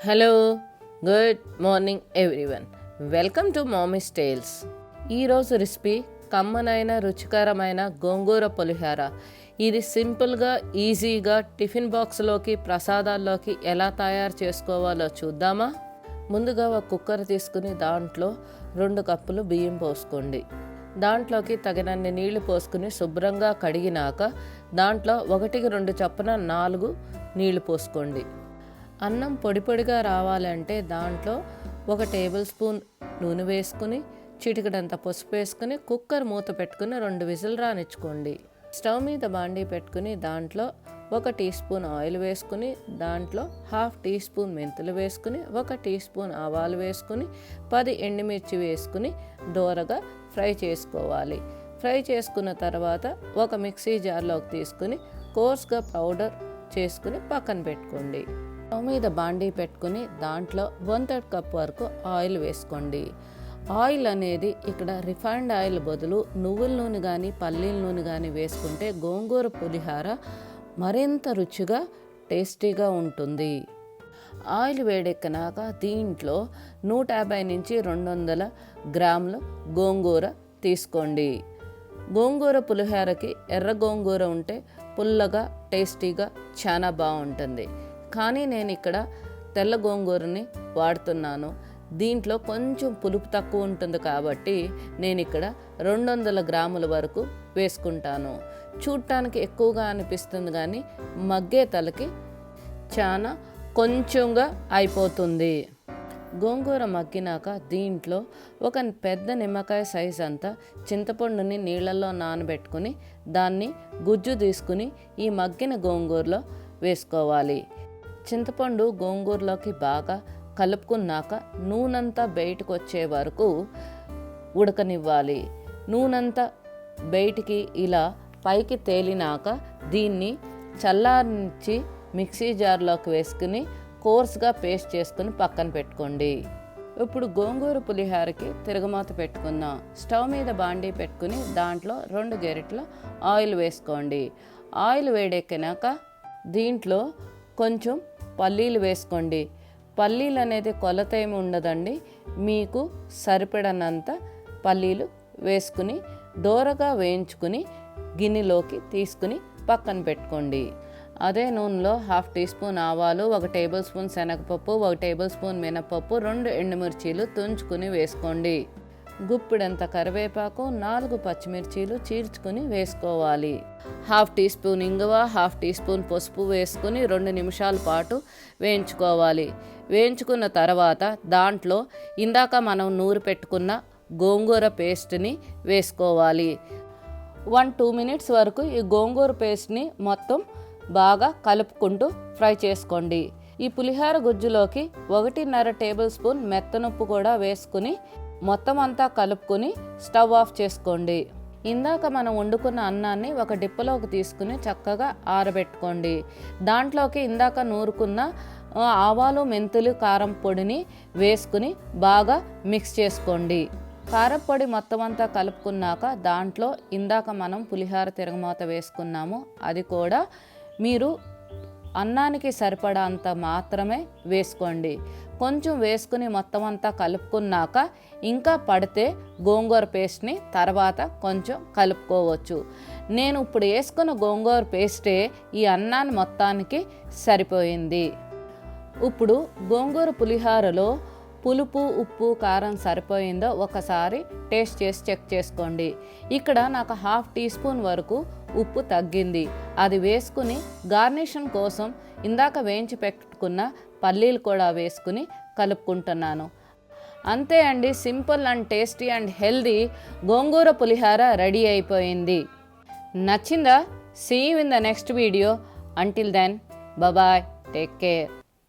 Hello, good morning everyone. Welcome to mummy's tales. ఈరోజు recipe కమ్మనైన రుచికరమైన గోంగూర పులిహోర. ఇది సింపుల్గా ఈజీగా టిఫిన్ బాక్స్లోకి ప్రసాదాల్లోకి ఎలా తయారు చేసుకోవాలో చూద్దామా? ముందుగా ఒక కుక్కర్ తీసుకుని దాంట్లో 2 కప్పులు బియ్యం పోసుకోండి. దాంట్లోకి తగినన్ని నీళ్లు పోసుకుని శుభ్రంగా కడిగినాక దాంట్లో 1-2 చొప్పున 4 నీళ్లు పోసుకోండి. అన్నం పొడి పొడిగా రావాలంటే దాంట్లో 1 టేబుల్ స్పూన్ నూనె వేసుకుని చిటికెడంత పసుపు వేసుకుని కుక్కర్ మూత పెట్టుకుని 2 విజిల్ రానిచ్చుకోండి. స్టవ్ మీద బాండీ పెట్టుకుని దాంట్లో 1 టీ స్పూన్ ఆయిల్ వేసుకుని దాంట్లో 1/2 టీ స్పూన్ మెంతులు వేసుకుని 1 టీ స్పూన్ ఆవాలు వేసుకుని 10 ఎండుమిర్చి వేసుకుని దోరగా ఫ్రై చేసుకోవాలి. ఫ్రై చేసుకున్న తర్వాత ఒక మిక్సీ జార్లోకి తీసుకుని కోర్స్గా పౌడర్ చేసుకుని పక్కన పెట్టుకోండి. స్టవ్ మీద బాండీ పెట్టుకుని దాంట్లో 1/3 కప్ వరకు ఆయిల్ వేసుకోండి. ఆయిల్ అనేది ఇక్కడ రిఫైన్డ్ ఆయిల్ బదులు నువ్వుల నూనె కానీ పల్లీల నూనె కానీ వేసుకుంటే గోంగూర పులిహోర మరింత రుచిగా టేస్టీగా ఉంటుంది. ఆయిల్ వేడెక్కినాక దీంట్లో 150-200 గ్రాముల గోంగూర తీసుకోండి. గోంగూర పులిహోరకి ఎర్ర గోంగూర ఉంటే పుల్లగా టేస్టీగా చాలా బాగుంటుంది. కానీ నేను ఇక్కడ తెల్ల గోంగూరని వాడుతున్నాను. దీంట్లో కొంచెం పులుపు తక్కువ ఉంటుంది కాబట్టి నేను ఇక్కడ 200 గ్రాముల వరకు వేసుకుంటాను. చూడటానికి ఎక్కువగా అనిపిస్తుంది కానీ మగ్గే తలకి చాలా కొంచెంగా అయిపోతుంది. గోంగూర మగ్గినాక దీంట్లో ఒక పెద్ద నిమ్మకాయ సైజ్ అంతా చింతపండుని నీళ్ళల్లో నానబెట్టుకుని దాన్ని గుజ్జు తీసుకుని ఈ మగ్గిన గోంగూరలో వేసుకోవాలి. చింతపండు గోంగూరలోకి బాగా కలుపుకున్నాక నూనెంతా బయటకు వచ్చే వరకు ఉడకనివ్వాలి. నూనెంతా బయటికి ఇలా పైకి తేలినాక దీన్ని చల్లారించి మిక్సీ జార్లోకి వేసుకుని కోర్స్గా పేస్ట్ చేసుకుని పక్కన పెట్టుకోండి. ఇప్పుడు గోంగూర పులిహోరకి తిరగమాత పెట్టుకుందాం. స్టవ్ మీద బాండీ పెట్టుకుని దాంట్లో 2 గరిటెల ఆయిల్ వేసుకోండి. ఆయిల్ వేడెక్కినాక దీంట్లో కొంచెం పల్లీలు వేసుకోండి. పల్లీలు అనేది కొలత ఏమి ఉండదండి, మీకు సరిపడనంత పల్లీలు వేసుకుని దోరగా వేయించుకుని గిన్నెలోకి తీసుకుని పక్కన పెట్టుకోండి. అదే నూనెలో 1/2 టీ స్పూన్ ఆవాలు, 1 టేబుల్ స్పూన్ శనగపప్పు, 1 టేబుల్ స్పూన్ మినపప్పు, 2 ఎండుమిర్చీలు తుంచుకుని వేసుకోండి. గుప్పిడంత కరివేపాకు, 4 పచ్చిమిర్చీలు చీల్చుకుని వేసుకోవాలి. 1/2 టీ స్పూన్ ఇంగువ, 1/2 టీ స్పూన్ పసుపు వేసుకుని 2 నిమిషాల పాటు వేయించుకోవాలి. వేయించుకున్న తర్వాత దాంట్లో ఇందాక మనం నూరి పెట్టుకున్న గోంగూర పేస్ట్ని వేసుకోవాలి. 1-2 మినిట్స్ వరకు ఈ గోంగూర పేస్ట్ని మొత్తం బాగా కలుపుకుంటూ ఫ్రై చేసుకోండి. ఈ పులిహోర గుజ్జులోకి 1.5 టేబుల్ స్పూన్ మెత్తనుప్పు కూడా వేసుకుని మొత్తం అంతా కలుపుకొని స్టవ్ ఆఫ్ చేసుకోండి. ఇందాక మనం వండుకున్న అన్నాన్ని ఒక డిప్పలోకి తీసుకుని చక్కగా ఆరబెట్టుకోండి. దాంట్లోకి ఇందాక నూరుకున్న ఆవాలు, మెంతులు, కారం పొడిని వేసుకుని బాగా మిక్స్ చేసుకోండి. కారం పొడి మొత్తం అంతా కలుపుకున్నాక దాంట్లో ఇందాక మనం పులిహోర తిరగమాత వేసుకున్నాము, అది కూడా మీరు అన్నానికి సరిపడా అంత మాత్రమే వేసుకోండి. కొంచెం వేసుకుని మొత్తం అంతా కలుపుకున్నాక ఇంకా పడితే గోంగూర పేస్ట్ని తర్వాత కొంచెం కలుపుకోవచ్చు. నేను ఇప్పుడు వేసుకున్న గోంగూర పేస్టే ఈ అన్నాన్ని మొత్తానికి సరిపోయింది. ఇప్పుడు గోంగూర పులిహోరలో పులుపు, ఉప్పు, కారం సరిపోయిందో ఒకసారి టేస్ట్ చేసి చెక్ చేసుకోండి. ఇక్కడ నాకు 1/2 టీ స్పూన్ వరకు ఉప్పు తగ్గింది. అది వేసుకుని గార్నిషన్ కోసం ఇందాక వేయించి పెట్టుకున్న పల్లీలు కూడా వేసుకుని కలుపుకుంటున్నాను. అంతే అండి, simple and tasty and healthy గోంగూర పులిహోర రెడీ అయిపోయింది. నచ్చిందా? See you in the next video. Until then, bye, take care.